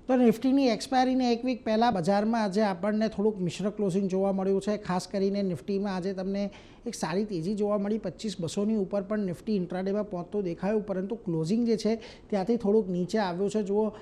તો નિફ્ટીની એક્સપાયરીને એક વીક પહેલાં બજારમાં આજે આપણને થોડુંક મિશ્ર ક્લોઝિંગ જોવા મળ્યું છે. ખાસ કરીને નિફ્ટીમાં આજે તમને એક સારી તેજી જોવા મળી. 25,200ની ઉપર પણ નિફ્ટી ઇન્ટ્રાડેમાં પહોંચતું દેખાયું, પરંતુ ક્લોઝિંગ જે છે ત્યાંથી થોડુંક નીચે આવ્યું છે. જુઓ,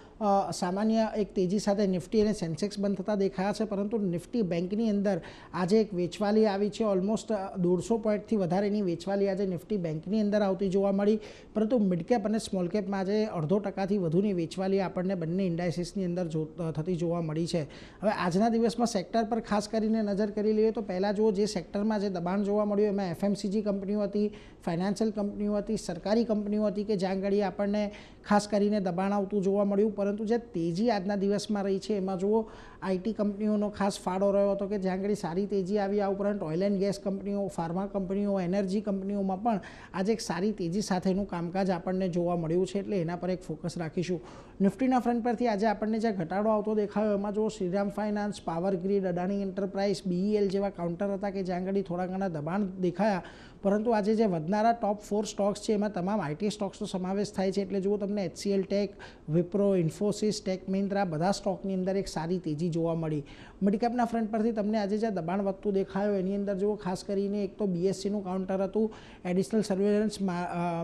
સામાન્ય એક તેજી સાથે નિફ્ટી અને સેન્સેક્સ બંધ થતા દેખાયા છે, પરંતુ નિફ્ટી બેંકની અંદર આજે એક વેચવાલી આવી છે. ઓલમોસ્ટ 150 પોઈન્ટથી વધારેની વેચવાલી આજે નિફ્ટી બેંકની અંદર આવતી જોવા મળી, પરંતુ મિડકેપ અને સ્મોલ કેપમાં આજે 0.5%થી વધુની વેચવાલી આપણને બંને ઇન્ડાઇસીસની અંદર થતી જોવા મળી છે. હવે આજના દિવસમાં સેક્ટર પર ખાસ કરીને નજર કરી લઈએ તો પહેલાં જુઓ, જે સેક્ટરમાં જે દબાણ જોવા મળ્યું એમાં એફએમસીજી કંપનીઓ હતી, ફાઇનાન્શિયલ કંપનીઓ હતી, સરકારી કંપનીઓ હતી કે જ્યાં આગળ આપણને ખાસ કરીને દબાણ આવતું જોવા મળ્યું. પરંતુ જે તેજી આજના દિવસમાં રહી છે એમાં જુઓ, આઈટી કંપનીઓનો ખાસ ફાળો રહ્યો હતો કે જ્યાં આગળ સારી તેજી આવી. આ ઉપરાંત ઓઇલ એન્ડ ગેસ કંપનીઓ, ફાર્મા કંપનીઓ, એનર્જી કંપનીઓમાં પણ આજે એક સારી તેજી સાથેનું કામકાજ આપણને જોવા મળ્યું છે, એટલે એના પર એક ફોકસ રાખીશું. નિફ્ટીના ફ્રન્ટ પરથી આજે આપણને જે ઘટાડો આવતો દેખાયો એમાં જુઓ, Shriram finance, power grid, Adani enterprise, BEL જેવા કાઉન્ટર હતા કે જ્યાં આગળ થોડા ઘણા દબાણ દેખાયા. પરંતુ આજે જે વધનારા ટોપ 4 સ્ટોક્સ છે એમાં તમામ આઈટી સ્ટોક્સનો સમાવેશ થાય છે. એટલે જુઓ, તમને HCL tech, Wipro, Infosys, tech Mahindra બધા સ્ટોકની અંદર એક સારી તેજી જોવા મળી. મિડકેપના ફ્રન્ટ પરથી તમને આજે જે દબાણ વધતું દેખાયો એની અંદર જુઓ, ખાસ કરીને એક તો બીએસસીનું કાઉન્ટર હતું. એડિશનલ સર્વેલન્સ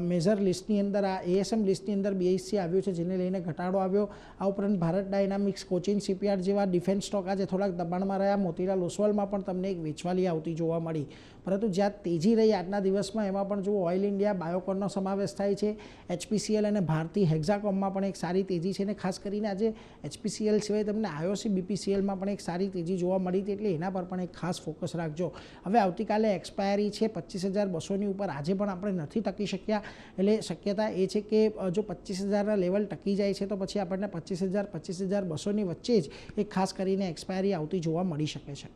મેજર લિસ્ટની અંદર આ ASM લિસ્ટની અંદર BSC આવ્યું છે, જેને લઈને ઘટાડો આવ્યો. આ ઉપરાંત ભારત ડાયનામિક્સ, કોચિન શિપયાર્ડ જેવા ડિફેન્સ સ્ટોક આજે થોડાક દબાણમાં રહ્યા. મોતીલાલ ઓસવાલમાં પણ તમને એક વેચવાલી આવતી જોવા મળી. પરંતુ જ્યાં તેજી રહી આજના દિવસમાં એમાં પણ જુઓ, ઓઇલ ઇન્ડિયા, બાયોકોનનો સમાવેશ થાય છે. HPCL અને ભારતી હેક્ઝાકોમમાં પણ એક સારી તેજી છે, અને ખાસ કરીને આજે HPCL સિવાય તમને IOC BPCLમાં પણ એક સારી તેજી જોવા મળી હતી, એટલે એના પર પણ એક ખાસ ફોકસ રાખજો. હવે આવતીકાલે એક્સપાયરી છે 25,200ની ઉપર, આજે પણ આપણે નથી ટકી શક્યા, એટલે શક્યતા એ છે કે જો 25,000ના લેવલ ટકી જાય છે તો પછી આપણને 25,000 25,200ની વચ્ચે જ એક ખાસ કરીને એક્સપાયરી આવતી જોવા મળી શકે છે.